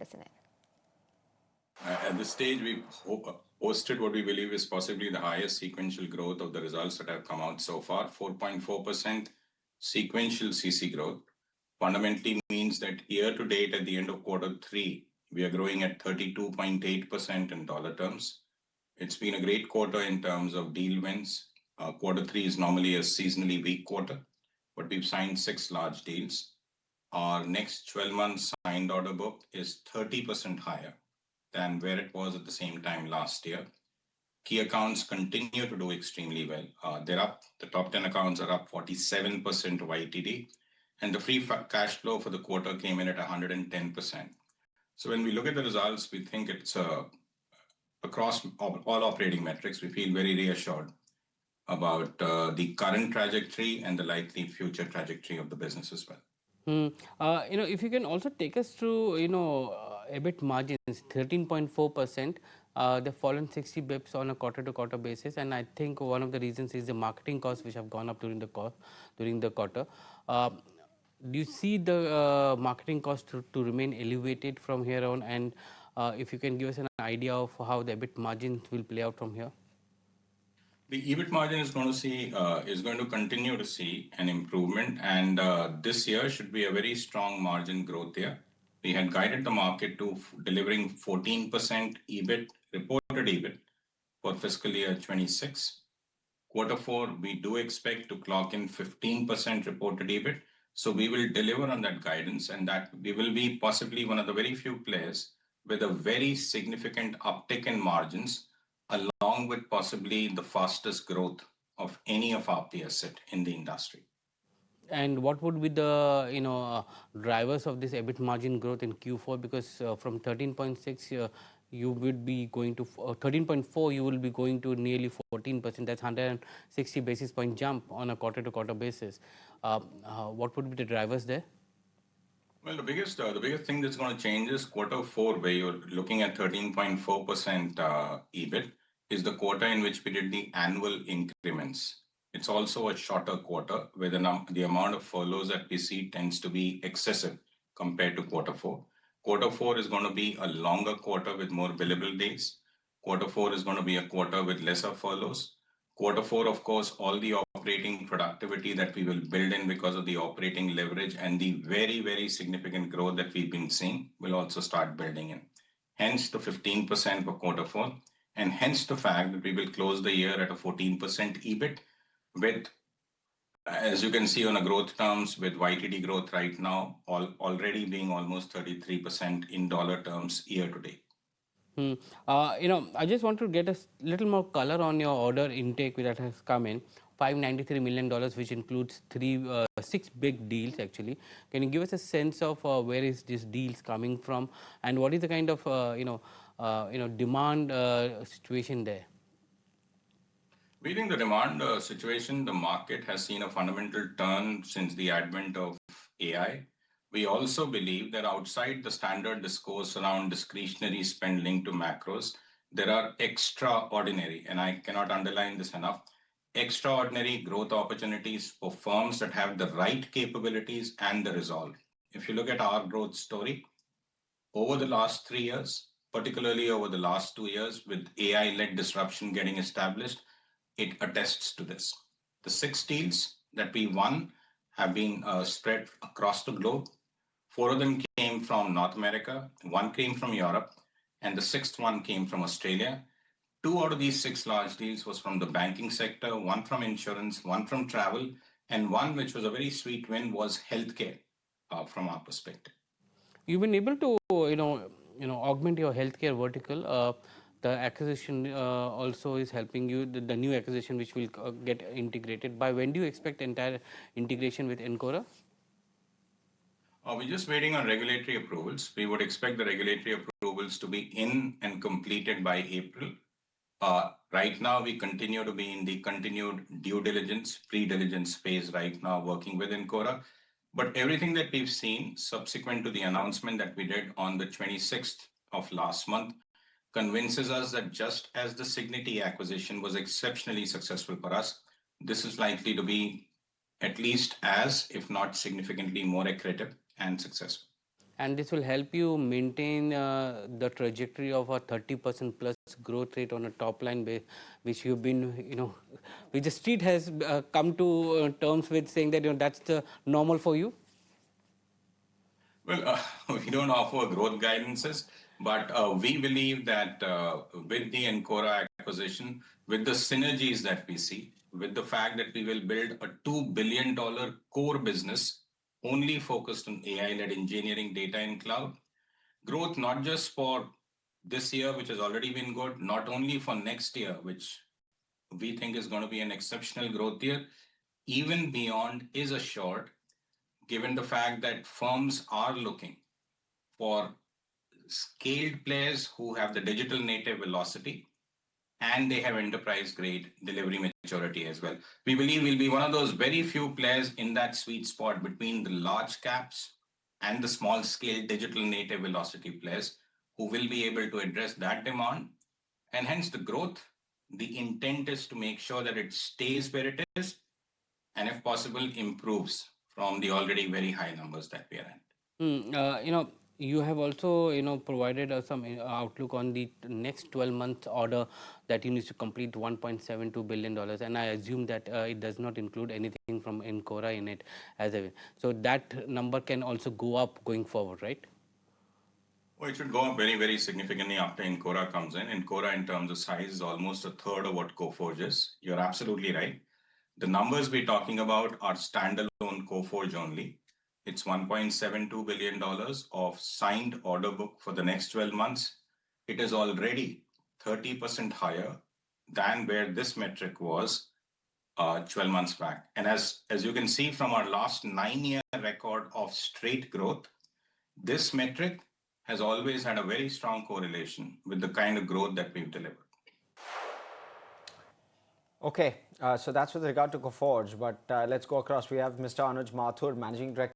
resonate? At this stage, we've posted what we believe is possibly the highest sequential growth of the results that have come out so far, 4.4% sequential CC growth. Fundamentally means that year to date at the end of quarter three, we are growing at 32.8% in dollar terms. It's been a great quarter in terms of deal wins. Quarter three is normally a seasonally weak quarter, but we've signed 6 large deals. Our next 12 months signed order book is 30% higher than where it was at the same time last year. Key accounts continue to do extremely well. They're up. The top 10 accounts are up 47% YTD, and the free cash flow for the quarter came in at 110%. So when we look at the results, we think it's across all operating metrics. We feel very reassured about the current trajectory and the likely future trajectory of the business as well. If you can also take us through, EBIT margins, 13.4%. They've fallen 60 bips on a quarter-to-quarter basis, and I think one of the reasons is the marketing costs, which have gone up during the quarter. Do you see the marketing cost to remain elevated from here on? And if you can give us an idea of how the EBIT margins will play out from here. The EBIT margin is going to continue to see an improvement, and this year should be a very strong margin growth year. We had guided the market to delivering 14% EBIT, reported EBIT, for fiscal year 26. Quarter 4, we do expect to clock in 15% reported EBIT. So we will deliver on that guidance, and that we will be possibly one of the very few players with a very significant uptick in margins, along with possibly the fastest growth of any of our peers set in the industry. And what would be the drivers of this EBIT margin growth in Q4? Because from 13.6 you would be going to 13.4, you will be going to nearly 14%. That's 160 basis point jump on a quarter-to-quarter basis. What would be the drivers there? Well, the biggest thing that's going to change is quarter 4, where you're looking at 13.4% EBIT, is the quarter in which we did the annual increments. It's also a shorter quarter where the amount of furloughs that we see tends to be excessive compared to quarter 4. Quarter 4 is going to be a longer quarter with more billable days. Quarter 4 is going to be a quarter with lesser furloughs. Quarter 4, of course, all the operating productivity that we will build in because of the operating leverage and the very, very significant growth that we've been seeing will also start building in. Hence the 15% for quarter 4, and hence the fact that we will close the year at a 14% EBIT with, as you can see on a growth terms, with YTD growth right now already being almost 33% in dollar terms year to date. I just want to get a little more color on your order intake that has come in, $593 million, which includes 6 big deals actually. Can you give us a sense of where is these deals coming from, and what is the kind of demand situation there? We think the demand situation, the market has seen a fundamental turn since the advent of AI. We also believe that outside the standard discourse around discretionary spend linked to macros, there are extraordinary, and I cannot underline this enough, extraordinary growth opportunities for firms that have the right capabilities and the resolve. If you look at our growth story, over the last 3 years, particularly over the last 2 years, with AI-led disruption getting established, it attests to this. The 6 deals that we won have been spread across the globe. 4 of them came from North America, 1 came from Europe, and the 6th one came from Australia. 2 out of these 6 large deals was from the banking sector, 1 from insurance, 1 from travel, and 1 which was a very sweet win was healthcare from our perspective. You've been able to augment your healthcare vertical. The acquisition also is helping you, the new acquisition which will get integrated. By when do you expect entire integration with Incora? We're just waiting on regulatory approvals. We would expect the regulatory approvals to be in and completed by April. Right now, we continue to be in the continued due diligence, pre-diligence phase right now, working with Incora. But everything that we've seen subsequent to the announcement that we did on the 26th of last month convinces us that just as the Cigniti acquisition was exceptionally successful for us, this is likely to be at least as, if not significantly more accretive and successful. and this will help you maintain the trajectory of a 30% plus growth rate on a top line base, which you've been, which the street has come to terms with, saying that that's the normal for you? Well, we don't offer growth guidances, but we believe that with the Incora acquisition, with the synergies that we see, with the fact that we will build a $2 billion core business only focused on AI-led engineering, data, and cloud, growth not just for this year, which has already been good, not only for next year, which we think is going to be an exceptional growth year, even beyond is assured, given the fact that firms are looking for scaled players who have the digital native velocity and they have enterprise grade delivery maturity as well. We believe we'll be one of those very few players in that sweet spot between the large caps and the small scale digital native velocity players who will be able to address that demand. And hence the growth, the intent is to make sure that it stays where it is and if possible improves from the already very high numbers that we are at. You have also, provided some outlook on the next 12 months order that you need to complete $1.72 billion, and I assume that it does not include anything from Incora in it as a. So that number can also go up going forward, right? Well, it should go up very, very significantly after Incora comes in. Incora, in terms of size, is almost a third of what Coforge is. You're absolutely right. The numbers we're talking about are standalone Coforge only. It's $1.72 billion of signed order book for the next 12 months. It is already 30% higher than where this metric was 12 months back. And as you can see from our last 9-year record of straight growth, this metric has always had a very strong correlation with the kind of growth that we've delivered. Okay, so that's with regard to Coforge, but let's go across. We have Mr. Anuj Mathur, Managing Director